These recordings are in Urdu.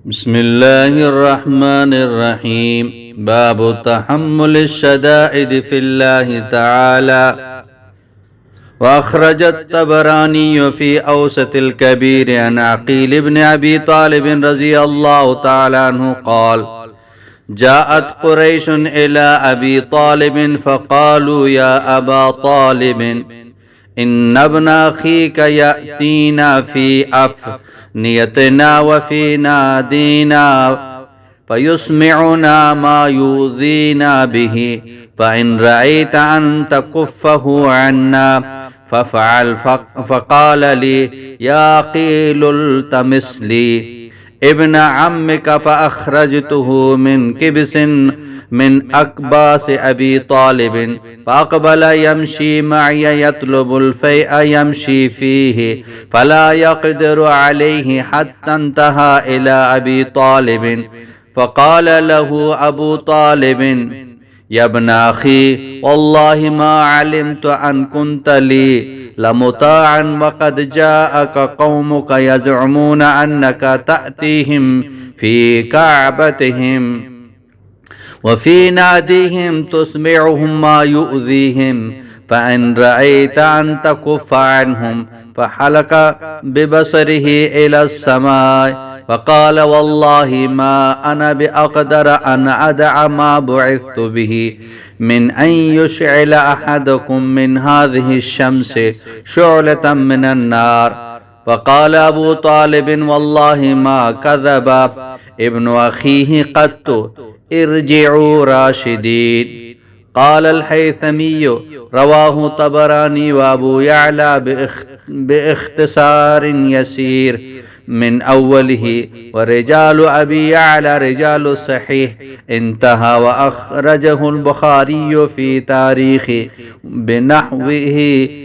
بسم الله الرحمن الرحيم. باب تحمل الشدائد في الله تعالى. وأخرج الطبراني في أوسط الكبير عن عقيل بن أبي طالب رضي الله تعالى عنه قال: جاءت قريش إلى أبي طالب فقالوا: يا أبا طالب، إن ابن أخيك يأتينا في أفنيتنا وفي نادينا فيسمعنا ما يؤذينا به، فإن رأيت أن تكفه عنا فافعل. فقال لي: يا قيل التمس لي ابن عمك، فأخرجته من كبس من أكباس أبي طالب، فأقبل يمشي معي يطلب الفيء يمشي فيه، فلا يقدر عليه حتى انتهى إلى أبي طالب، فقال له أبو طالب: يا ابن أخي، والله ما علمت أن كنت لي لمطاعا، وقد جاءك قومك يزعمون أنك تأتيهم في كعبتهم وفي ناديهم تسمعهم ما يؤذيهم، فإن رأيت أن تكف عنهم. فحلق ببصره إلى السماء وقال: والله ما أنا بأقدر أن أدع ما بعثت به من أن يشعل أحدكم من هذه الشمس شعلة من النار. فقال أبو طالب: والله ما كذب ابن أخيه قط، ارجعوا راشدين. قال الهيثمي: رواه طبراني وأبو يعلى باختصار يسير من أوله، ورجال أبي يعلى رجال الصحيح، انتهى. وأخرجه البخاري في تاريخ بنحوه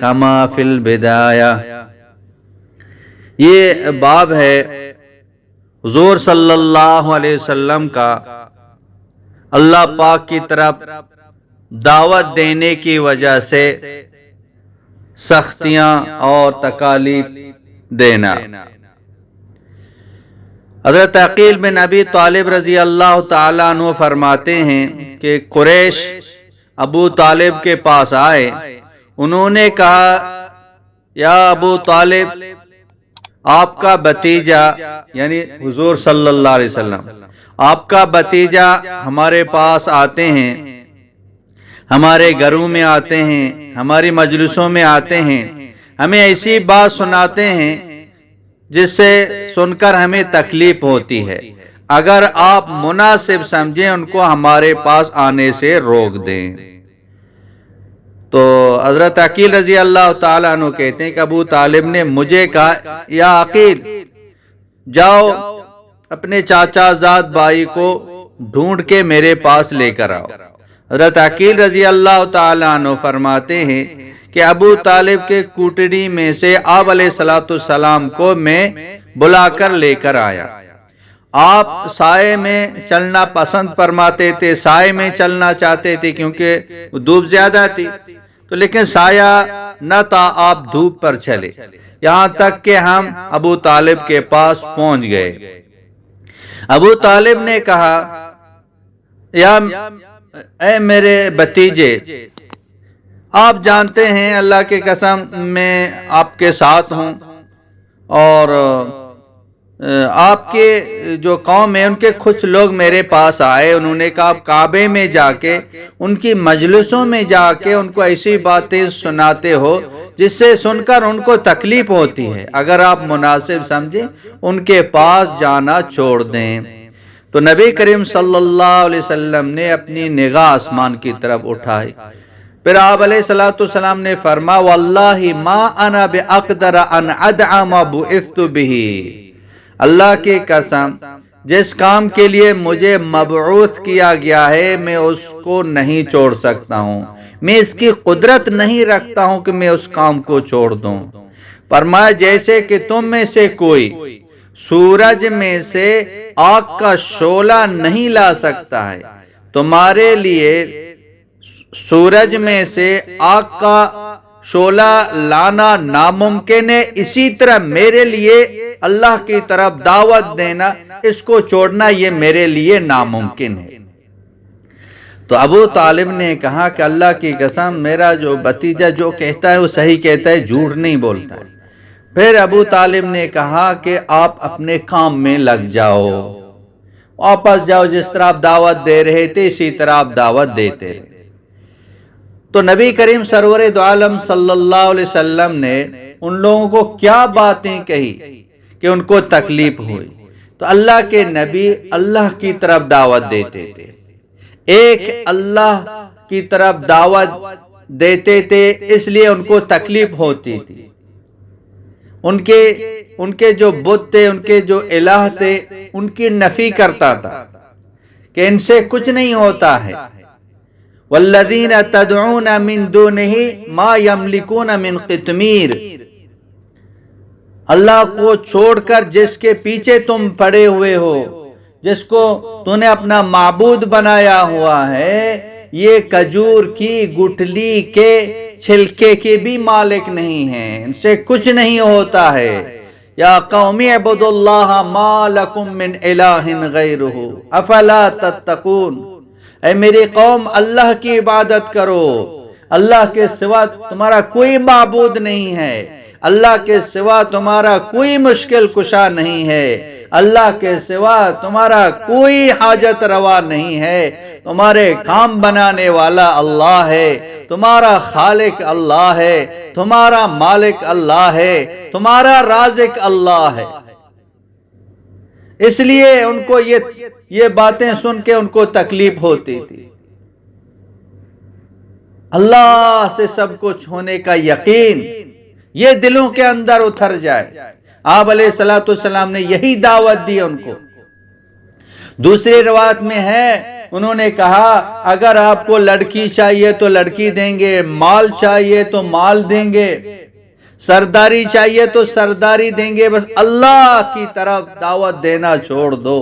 كما في البداية. یہ باب ہے حضور صلی اللہ علیہ وسلم کا اللہ پاک کی طرف دعوت دینے کی وجہ سے سختیاں اور تکالیف دینا۔ حضرت عقیل بن ابی طالب رضی اللہ تعالیٰ عنہ فرماتے ہیں کہ قریش ابو طالب کے پاس آئے، انہوں نے کہا: یا ابو طالب، آپ کا بھتیجا یعنی حضور صلی اللہ علیہ وسلم، آپ کا بھتیجا ہمارے پاس آتے ہیں، ہمارے گھروں میں آتے ہیں، ہماری مجلسوں میں آتے ہیں، ہمیں ایسی بات سناتے ہیں جس سے سن کر ہمیں تکلیف ہوتی ہے، اگر آپ مناسب سمجھیں ان کو ہمارے پاس آنے سے روک دیں۔ تو حضرت عقیل رضی اللہ تعالیٰ عنہ کہتے ہیں کہ ابو طالب نے مجھے کہا: یا عقیل، جاؤ اپنے چاچا زاد بھائی کو ڈھونڈ کے میرے پاس لے کر آؤ۔ حضرت عقیل رضی اللہ تعالیٰ عنہ فرماتے ہیں کہ ابو طالب کے کوٹڑی میں سے آپ علیہ السلام کو میں بلا کر لے کر آیا۔ آپ سائے میں چلنا پسند فرماتے تھے، سائے میں چلنا چاہتے تھے کیونکہ دھوپ زیادہ تھی، تو لیکن سایہ نہ تھا، آپ دھوپ پر چلے، یہاں تک کہ ہم ابو طالب کے پاس پہنچ گئے۔ ابو طالب نے کہا: یا اے میرے بھتیجے، آپ جانتے ہیں اللہ کی قسم میں آپ کے ساتھ ہوں، اور آپ کے جو قوم ہے ان کے کچھ لوگ میرے پاس آئے، انہوں نے کہا آپ کعبے میں جا کے ان کی مجلسوں میں جا کے ان کو ایسی باتیں سناتے ہو جس سے سن کر ان کو تکلیف ہوتی ہے، اگر آپ مناسب سمجھیں ان کے پاس جانا چھوڑ دیں۔ تو نبی کریم صلی اللہ علیہ وسلم نے اپنی نگاہ آسمان کی طرف اٹھائی، پھر آپ علیہ السلام نے فرمایا: واللہ ما انا باقدر ان ادع ما بعثت به، اللہ کی قسم جس کام کے لیے مجھے مبعوث کیا گیا ہے میں اس کو نہیں چھوڑ سکتا ہوں، میں اس کی قدرت نہیں رکھتا ہوں کہ میں اس کام کو چھوڑ دوں۔ فرمایا: جیسے کہ تم میں سے کوئی سورج میں سے آگ کا شعلہ نہیں لا سکتا ہے، تمہارے لیے سورج میں سے آگ کا شعلہ لانا ناممکن ہے، اسی طرح میرے لیے اللہ کی طرف دعوت دینا، اس کو چھوڑنا یہ میرے لیے ناممکن ہے۔ تو ابو طالب نے کہا کہ اللہ کی قسم، میرا جو بھتیجا جو کہتا ہے وہ صحیح کہتا ہے، جھوٹ نہیں بولتا ہے۔ پھر ابو طالب نے کہا کہ آپ اپنے کام میں لگ جاؤ، واپس جاؤ، جس طرح آپ دعوت دے رہے تھے اسی طرح آپ دعوت دیتے رہے۔ تو نبی کریم سرور دو عالم صلی اللہ علیہ وسلم نے ان لوگوں کو کیا باتیں کہی کہ ان کو تکلیف ہوئی؟ تو اللہ کے نبی اللہ کی طرف دعوت دیتے تھے، ایک اللہ کی طرف دعوت دیتے تھے، اس لیے ان کو تکلیف ہوتی تھی۔ ان کے جو بت تھے، ان کے جو الہ تھے، ان کی نفی کرتا تھا کہ ان سے کچھ نہیں ہوتا ہے۔ والذین تدعون من دونہ ما یملکون من قطمیر، اللہ کو چھوڑ کر جس کے پیچھے تم پڑے ہوئے ہو، جس کو تو نے اپنا معبود بنایا ہوا ہے، یہ کھجور کی گٹھلی کے چھلکے کے بھی مالک نہیں ہیں، ان سے کچھ نہیں ہوتا ہے۔ یا قوم اعبدوا اللہ ما لکم من الہ غیرہ افلا تتقون، اے میری قوم اللہ کی عبادت کرو، اللہ کے سوا تمہارا کوئی معبود نہیں ہے، اللہ کے سوا تمہارا کوئی مشکل کشا نہیں ہے، اللہ کے سوا تمہارا کوئی حاجت روا نہیں ہے، تمہارے کام بنانے والا اللہ ہے، تمہارا خالق اللہ ہے، تمہارا مالک اللہ ہے، تمہارا رازق اللہ ہے۔ اس لیے ان کو یہ باتیں سن کے ان کو تکلیف ہوتی تھی۔ اللہ سے سب کچھ ہونے کا یقین یہ دلوں کے اندر اتر جائے۔ آپ علیہ السلام نے یہی دعوت دی ان کو۔ دوسری روایت میں ہے، انہوں نے کہا اگر آپ کو لڑکی چاہیے تو لڑکی دیں گے، مال چاہیے تو مال دیں گے، سرداری چاہیے تو سرداری دیں گے، بس اللہ کی طرف دعوت دینا چھوڑ دو۔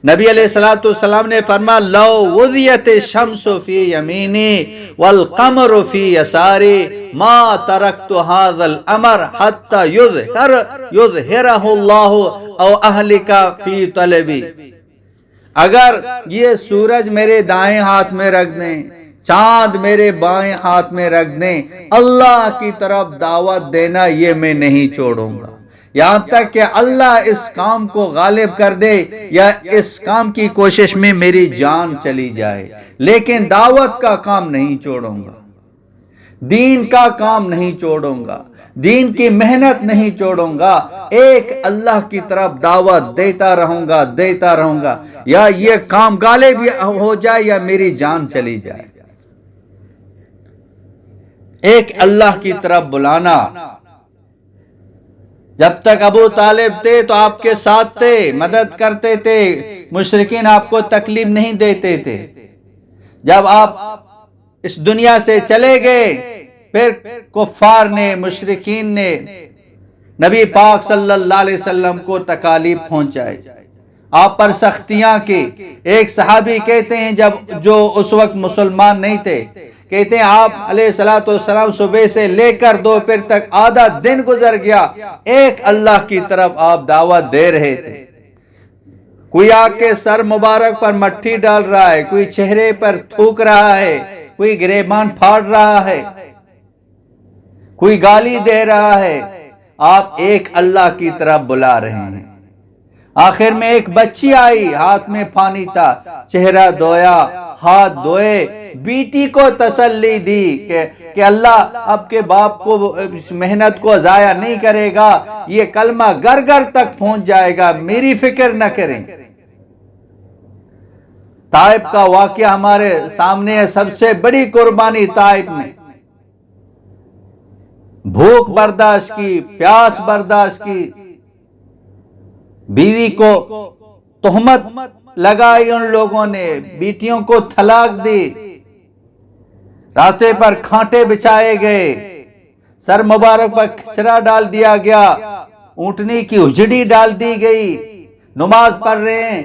نبی علیہ السلام نے فرمایا لو وضعت الشمس فی یمینی والقمر فی یساری ما ترکت هذا الامر حتی یظہرہ اللہ او اہلک فی طلبی، اگر یہ سورج میرے دائیں ہاتھ میں رکھ دیں، چاند میرے بائیں ہاتھ میں رکھ دیں، اللہ کی طرف دعوت دینا یہ میں نہیں چھوڑوں گا، یہاں تک کہ اللہ اس کام کو غالب کر دے یا اس کام کی کوشش میں میری جان چلی جائے، لیکن دعوت کا کام نہیں چھوڑوں گا، دین کا کام نہیں چھوڑوں گا، دین کی محنت نہیں چھوڑوں گا، ایک اللہ کی طرف دعوت دیتا رہوں گا، یا یہ کام غالب ہو جائے یا میری جان چلی جائے۔ ایک اللہ کی طرف بلانا۔ جب تک ابو طالب تھے تو آپ کے ساتھ تھے، مدد کرتے تھے، مشرکین آپ کو تکلیف نہیں دیتے تھے۔ جب آپ اس دنیا سے چلے گئے، پھر کفار نے، مشرکین نے نبی پاک صلی اللہ علیہ وسلم کو تکالیف پہنچائے، آپ پر سختیاں کی۔ ایک صحابی کہتے ہیں جو اس وقت مسلمان نہیں تھے، کہتے ہیں آپ علیہ السلام صبح سے لے کر دوپہر تک آدھا دن گزر گیا، ایک اللہ کی طرف آپ دعوت دے رہے تھے۔ کوئی آ کے سر مبارک پر مٹی ڈال رہا ہے، کوئی چہرے پر تھوک رہا ہے، کوئی گریبان پھاڑ رہا ہے، کوئی گالی دے رہا ہے، آپ ایک اللہ کی طرف بلا رہے ہیں۔ آخر میں ایک بچی آئی، ہاتھ میں پانی تھا، چہرہ دھویا، ہاتھ دھوئے، بیٹی کو تسلی دی کہ اللہ اب کے باپ کو محنت کو ضائع نہیں کرے گا، یہ کلمہ گھر گھر تک پہنچ جائے گا، میری فکر نہ کریں۔ طائف کا واقعہ ہمارے سامنے ہے، سب سے بڑی قربانی طائف میں، بھوک برداشت کی، پیاس برداشت کی، بیوی کو تہمت لگائی ان لوگوں نے، بیٹیوں کو طلاق دی، راستے پر کھانٹے بچھائے گئے، سر مبارک پر کچرا ڈال دیا گیا، اونٹنی کی اجڑی ڈال دی گئی، نماز پڑھ رہے ہیں،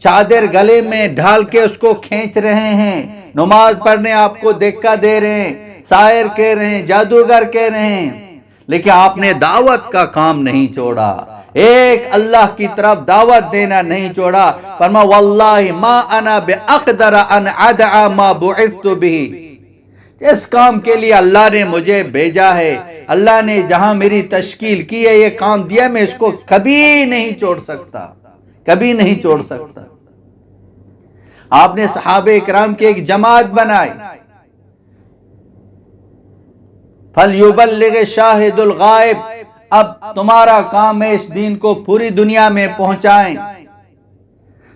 چادر گلے میں ڈھال کے اس کو کھینچ رہے ہیں، نماز پڑھنے آپ کو دھکا دے رہے ہیں، شاعر کہہ رہے ہیں، جادوگر کہہ رہے ہیں، لیکن آپ نے دعوت کا کام نہیں چھوڑا، ایک اللہ کی طرف دعوت دینا نہیں چھوڑا۔ فرمایا واللہ ما انا باقدر ان ادعا ما بعثت به، جس کام کے لیے اللہ نے مجھے بھیجا ہے، اللہ نے جہاں میری تشکیل کی ہے، یہ کام دیا، میں اس کو کبھی نہیں چھوڑ سکتا، کبھی نہیں چھوڑ سکتا۔ آپ نے صحابہ کرام کی ایک جماعت بنائی، فَلْيُبَلِّغِ شَاهِدُ الْغَائِبِ، اب تمہارا کام ہے اس دین کو پوری دنیا میں پہنچائیں۔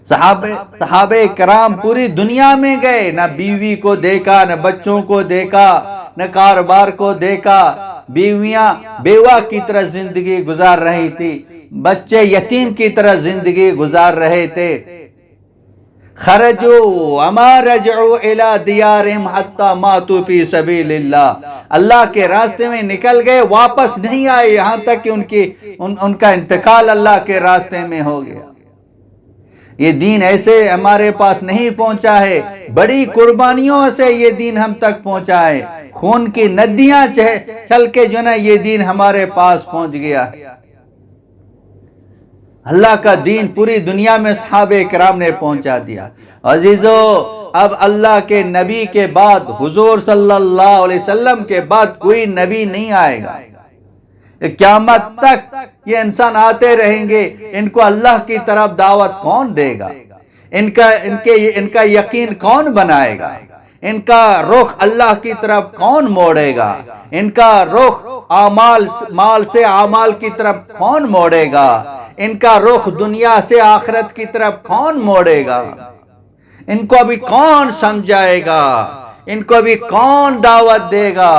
صحابہ کرام پوری دنیا میں گئے، نہ بیوی کو دیکھا، نہ بچوں کو دیکھا، نہ کاروبار کو دیکھا، بیویاں بیوہ کی طرح زندگی گزار رہی تھی، بچے یتیم کی طرح زندگی گزار رہے تھے۔ خرجوا وما رجعوا الى دیارہم حتی ماتوا فی سبیل اللہ، اللہ کے راستے میں نکل گئے، واپس نہیں آئے یہاں تک کہ ان کا انتقال اللہ کے راستے میں ہو گیا۔ یہ دین ایسے ہمارے پاس نہیں پہنچا ہے، بڑی قربانیوں سے یہ دین ہم تک پہنچا ہے، خون کی ندیاں چل کے جو نا یہ دین ہمارے پاس پہنچ گیا۔ اللہ کا دین پوری دنیا میں صحابہ کرام نے پہنچا دیا۔ عزیزو، اب اللہ کے نبی کے بعد، حضور صلی اللہ علیہ وسلم کے بعد کوئی نبی نہیں آئے گا۔ قیامت تک یہ انسان آتے رہیں گے، ان کو اللہ کی طرف دعوت کون دے گا؟ ان کا یقین کون بنائے گا؟ ان کا رخ اللہ کی طرف کون موڑے گا؟ ان کا رخ مال سے اعمال کی طرف کون موڑے گا؟ ان کا رخ دنیا سے آخرت کی طرف کون موڑے گا؟ ان کو ابھی کون سمجھائے گا؟ ان کو ابھی کون دعوت دے گا؟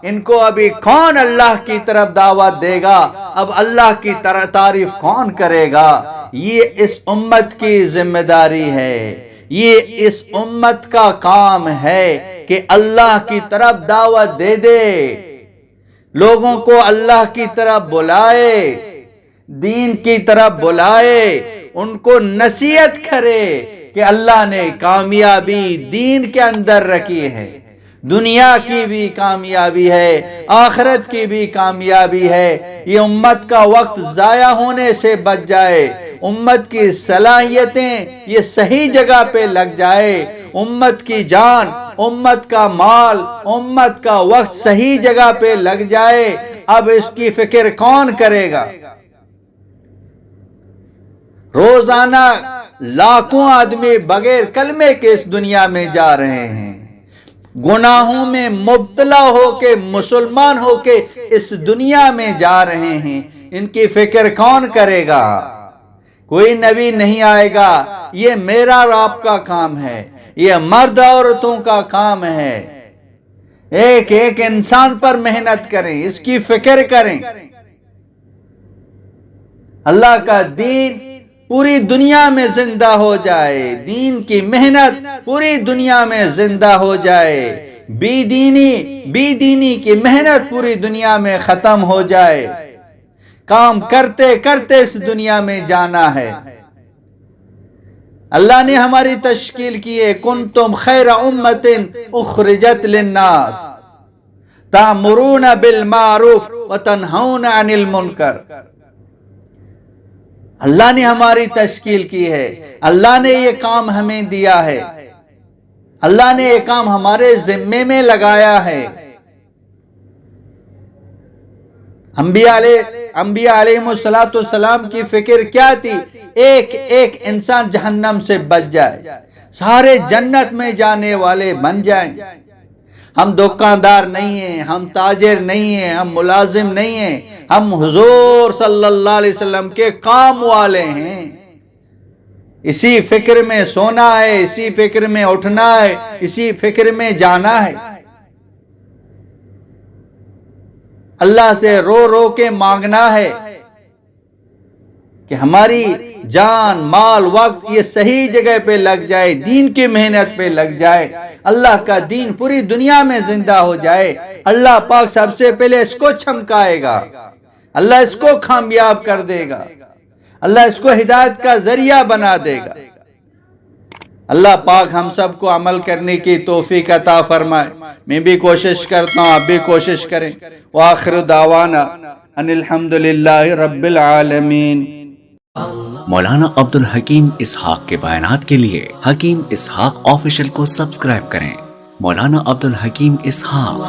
ان کو ابھی کون اللہ کی طرف دعوت دے گا؟ اب اللہ کی تعریف کون کرے گا؟ یہ اس امت کی ذمہ داری ہے، یہ اس امت کا کام ہے کہ اللہ کی طرف دعوت دے دے، لوگوں کو اللہ کی طرف بلائے، دین کی طرف بلائے، ان کو نصیحت کرے کہ اللہ نے کامیابی دین کے اندر رکھی ہے، دنیا کی بھی کامیابی ہے، آخرت کی بھی کامیابی ہے۔ یہ امت کا وقت ضائع ہونے سے بچ جائے، امت کی صلاحیتیں یہ صحیح جگہ پہ لگ جائے، امت کی جان، امت کا مال، امت کا وقت صحیح جگہ پہ لگ جائے۔ اب اس کی فکر کون کرے گا؟ روزانہ لاکھوں آدمی بغیر کلمے کے اس دنیا میں جا رہے ہیں، گناہوں میں مبتلا ہو کے، مسلمان ہو کے اس دنیا میں جا رہے ہیں، ان کی فکر کون کرے گا؟ کوئی نبی نہیں آئے گا، یہ میرا اور آپ کا کام ہے، یہ مرد عورتوں کا کام ہے۔ ایک ایک انسان پر محنت کریں، اس کی فکر کریں، اللہ کا دین پوری دنیا میں زندہ ہو جائے، دین کی محنت پوری دنیا میں زندہ ہو جائے، بی دینی کی محنت پوری دنیا میں ختم ہو جائے۔ کام کرتے کرتے اس دنیا میں جانا ہے۔ اللہ نے ہماری تشکیل کی ہے، کنتم خیر امت اخرجت للناس تأمرون بالمعروف وتنہون عن المنکر۔ اللہ نے ہماری تشکیل کی ہے، اللہ نے یہ کام ہمیں دیا ہے، اللہ نے یہ کام ہمارے ذمے میں لگایا ہے۔ انبیاء علیہ السلام کی فکر کیا تھی؟ ایک ایک انسان جہنم سے بچ جائے، سارے جنت میں جانے والے بن جائیں۔ ہم دکاندار نہیں ہیں، ہم تاجر نہیں ہیں، ہم ملازم نہیں ہیں، ہم حضور صلی اللہ علیہ وسلم کے کام والے ہیں۔ اسی فکر میں سونا ہے، اسی فکر میں اٹھنا ہے، اسی فکر میں جانا ہے۔ اللہ سے رو رو کے مانگنا ہے کہ ہماری جان، مال، وقت یہ صحیح جگہ پہ لگ جائے، دین کی محنت پہ لگ جائے، اللہ کا دین پوری دنیا میں زندہ ہو جائے۔ اللہ پاک سب سے پہلے اس کو چمکائے گا، اللہ اس کو کامیاب کر دے گا، اللہ اس کو ہدایت کا ذریعہ بنا دے گا۔ اللہ پاک ہم سب کو عمل کرنے کی توفیق عطا فرمائے. میں بھی کوشش کرتا ہوں، آپ بھی کوشش کریں. وآخر دعوانا ان الحمدللہ رب العالمین. مولانا عبد الحکیم اسحاق کے بیانات کے لیے حکیم اسحاق آفیشل کو سبسکرائب کریں. مولانا عبد الحکیم اسحاق.